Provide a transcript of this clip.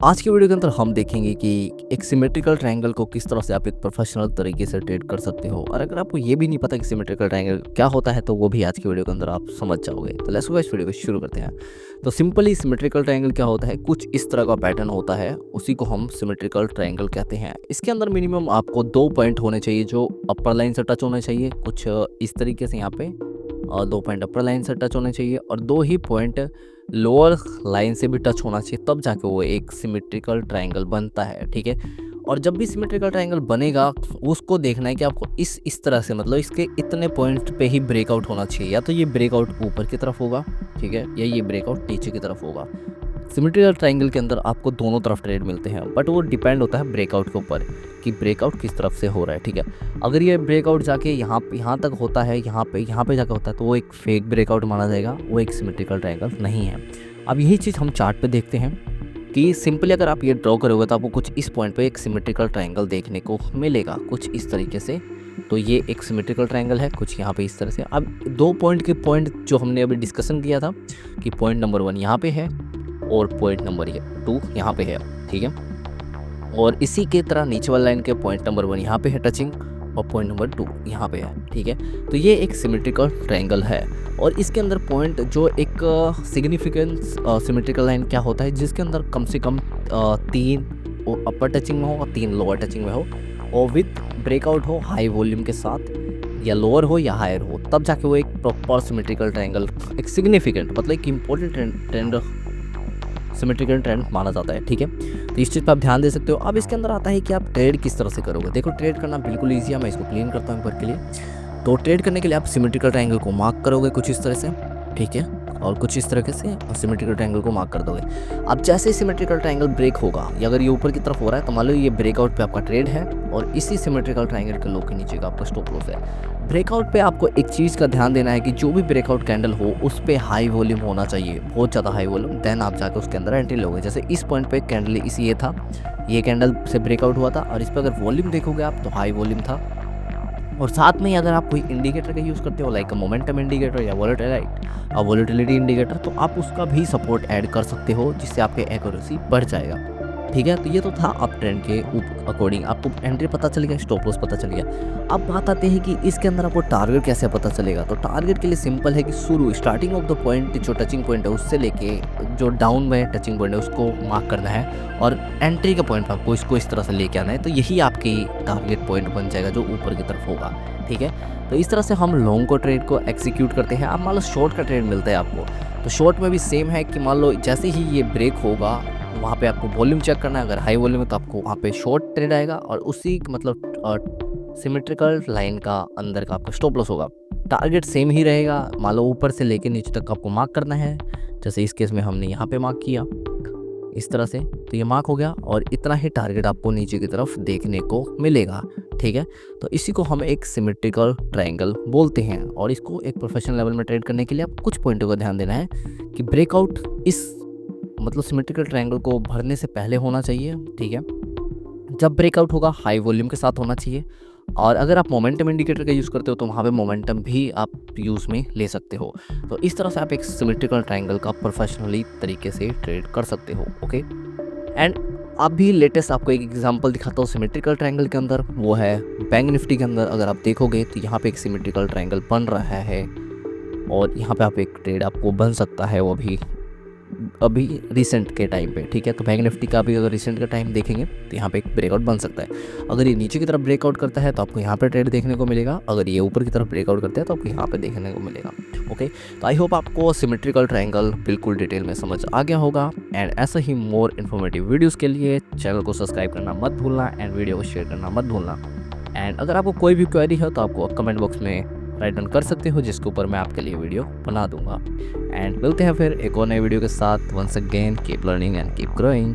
आज की वीडियो के अंदर हम देखेंगे कि एक सिमेट्रिकल ट्रायंगल को किस तरह से आप एक प्रोफेशनल तरीके से ट्रेड कर सकते हो। और अगर आपको ये भी नहीं पता कि सिमेट्रिकल ट्रायंगल क्या होता है तो वो भी आज की वीडियो के अंदर आप समझ जाओगे। तो लेट्स गो इस वीडियो को शुरू करते हैं। तो सिंपली सिमेट्रिकल ट्रायंगल क्या होता है, कुछ इस तरह का पैटर्न होता है, उसी को हम सिमेट्रिकल ट्रायंगल कहते हैं। इसके अंदर मिनिमम आपको 2 पॉइंट होने चाहिए जो अपर लाइन से टच होने चाहिए, कुछ इस तरीके से यहाँ पे, और 2 पॉइंट अपर लाइन से टच होने चाहिए और 2 ही पॉइंट लोअर लाइन से भी टच होना चाहिए, तब जाके वो एक सिमेट्रिकल ट्रायंगल बनता है। ठीक है, और जब भी सिमेट्रिकल ट्रायंगल बनेगा उसको देखना है कि आपको इस तरह से, मतलब इसके इतने पॉइंट पे ही ब्रेकआउट होना चाहिए। या तो ये ब्रेकआउट ऊपर की तरफ होगा, ठीक है, या ये ब्रेकआउट नीचे की तरफ होगा। सिमेट्रिकल ट्रायंगल के अंदर आपको दोनों तरफ ट्रेड मिलते हैं, बट वो डिपेंड होता है ब्रेकआउट के ऊपर कि ब्रेकआउट किस तरफ से हो रहा है। ठीक है, अगर ये ब्रेकआउट जाके यहाँ तक होता है, यहाँ पे जाके होता है, तो वो एक फेक ब्रेकआउट माना जाएगा, वो एक सिमेट्रिकल ट्रायंगल नहीं है। अब यही चीज़ हम चार्ट पे देखते हैं कि सिंपली अगर आप ये ड्रॉ करोगे तो आपको कुछ इस पॉइंट पे एक सिमेट्रिकल ट्रायंगल देखने को मिलेगा, कुछ इस तरीके से। तो ये एक सिमेट्रिकल ट्रायंगल है, कुछ यहाँ पे इस तरह से। अब 2 पॉइंट जो हमने अभी डिस्कशन किया था कि पॉइंट नंबर 1 यहाँ पे है और पॉइंट नंबर 2 यहाँ पे है, ठीक है। और इसी के तरह नीचे वाली लाइन के पॉइंट नंबर 1 यहाँ पे है टचिंग और पॉइंट नंबर 2 यहाँ पे है, ठीक है। तो ये एक सिमेट्रिकल ट्रायंगल है और इसके अंदर पॉइंट जो एक सिग्निफिकेंस सिमेट्रिकल लाइन क्या होता है, जिसके अंदर कम से कम 3 अपर टचिंग में हो और 3 लोअर टचिंग में हो और विथ ब्रेकआउट हो हाई वॉल्यूम के साथ, या लोअर हो या हायर हो, तब जाके वो एक प्रॉपर सिमेट्रिकल ट्रायंगल, एक सिग्निफिकेंट मतलब एक इम्पोर्टेंट ट्रेंड सिमेट्रिकल ट्रेंड माना जाता है। ठीक है, तो इस चीज़ पर आप ध्यान दे सकते हो। अब इसके अंदर आता है कि आप ट्रेड किस तरह से करोगे। देखो, ट्रेड करना बिल्कुल ईजी है, मैं इसको क्लीन करता हूँ एक बार के लिए। तो ट्रेड करने के लिए आप सिमेट्रिकल ट्रायंगल को मार्क करोगे कुछ इस तरह से, ठीक है, और कुछ इस तरीके से सिमेट्रिकल ट्रायंगल को मार्क कर दोगे। अब जैसे ही सिमेट्रिकल ट्रायंगल ब्रेक होगा, या अगर ये ऊपर की तरफ हो रहा है तो मान लो ये ब्रेकआउट पे आपका ट्रेड है और इसी सिमेट्रिकल ट्रायंगल के लो के नीचे का आपका स्टॉप लॉस है। ब्रेकआउट पे आपको एक चीज़ का ध्यान देना है कि जो भी ब्रेकआउट कैंडल हो उस पे हाई वॉल्यूम होना चाहिए, बहुत ज़्यादा हाई वॉल्यूम, देन आप जाकर उसके अंदर एंट्री लोगे। जैसे इस पॉइंट पे कैंडल इसी ये था, ये कैंडल से ब्रेकआउट हुआ था और इस पर अगर वॉल्यूम देखोगे आप तो हाई वॉल्यूम था। और साथ में ही अगर आप कोई इंडिकेटर का यूज़ करते हो लाइक मोमेंटम इंडिकेटर या वॉलेटिलिटी इंडिकेटर, तो आप उसका भी सपोर्ट ऐड कर सकते हो, जिससे आपके एक्यूरेसी बढ़ जाएगा। ठीक है, तो ये तो था अप ट्रेंड के अकॉर्डिंग, आपको एंट्री पता चल गया, स्टॉप लॉस पता चल गया। अब बात आती है कि इसके अंदर आपको टारगेट कैसे पता चलेगा। तो टारगेट के लिए सिंपल है कि स्टार्टिंग ऑफ द पॉइंट, जो टचिंग पॉइंट है उससे लेके जो डाउन में टचिंग पॉइंट है उसको मार्क करना है और एंट्री का पॉइंट आपको इसको इस तरह से लेके आना है। तो यही आपकी टारगेट पॉइंट बन जाएगा जो ऊपर की तरफ होगा। ठीक है, तो इस तरह से हम लॉन्ग को ट्रेड को एक्सिक्यूट करते हैं। अब मान लो शॉर्ट का ट्रेड मिलता है आपको, तो शॉर्ट में भी सेम है कि मान लो जैसे ही ये ब्रेक होगा वहाँ पे आपको वॉल्यूम चेक करना है। अगर हाई वॉल्यूम है तो आपको वहाँ पे शॉर्ट ट्रेड आएगा और उसी मतलब सिमेट्रिकल लाइन का अंदर का आपका स्टॉप लॉस होगा। टारगेट सेम ही रहेगा, मान लो ऊपर से लेके नीचे तक आपको मार्क करना है। जैसे इस केस में हमने यहाँ पे मार्क किया इस तरह से, तो ये मार्क हो गया और इतना ही टारगेट आपको नीचे की तरफ देखने को मिलेगा। ठीक है, तो इसी को हम एक सिमेट्रिकल ट्रायंगल बोलते हैं और इसको एक प्रोफेशनल लेवल में ट्रेड करने के लिए आप कुछ पॉइंटों का ध्यान देना है कि ब्रेकआउट इस मतलब सिमेट्रिकल ट्रायंगल को भरने से पहले होना चाहिए। ठीक है, जब ब्रेकआउट होगा हाई वॉल्यूम के साथ होना चाहिए। और अगर आप मोमेंटम इंडिकेटर का यूज़ करते हो तो वहाँ पे मोमेंटम भी आप यूज़ में ले सकते हो। तो इस तरह से आप एक सिमेट्रिकल ट्रायंगल का प्रोफेशनली तरीके से ट्रेड कर सकते हो। ओके, एंड अभी लेटेस्ट आपको एक एग्जांपल दिखाता हूँ सिमेट्रिकल ट्रायंगल के अंदर, वो है बैंक निफ्टी के अंदर। अगर आप देखोगे तो यहाँ पे एक सिमेट्रिकल ट्रायंगल बन रहा है और यहाँ पे आप एक ट्रेड आपको बन सकता है, वो अभी रिसेंट के टाइम पे। ठीक है, तो बैंक निफ्टी का भी अगर रिसेंट का टाइम देखेंगे तो यहाँ पे एक ब्रेकआउट बन सकता है। अगर ये नीचे की तरफ ब्रेकआउट करता है तो आपको यहाँ पे ट्रेड देखने को मिलेगा, अगर ये ऊपर की तरफ ब्रेकआउट करता है तो आपको यहाँ पे देखने को मिलेगा। ओके, तो आई होप आपको सिमेट्रिकल ट्रायंगल बिल्कुल डिटेल में समझ आ गया होगा। एंड ऐसा ही मोर इन्फॉर्मेटिव वीडियोज़ के लिए चैनल को सब्सक्राइब करना मत भूलना एंड वीडियो को शेयर करना मत भूलना। एंड अगर आपको कोई भी क्वेरी हो तो आपको कमेंट बॉक्स में राइट डाउन कर सकते हो, जिसके ऊपर मैं आपके लिए वीडियो बना दूंगा। एंड मिलते हैं फिर एक और नए वीडियो के साथ। Once again keep learning and keep growing.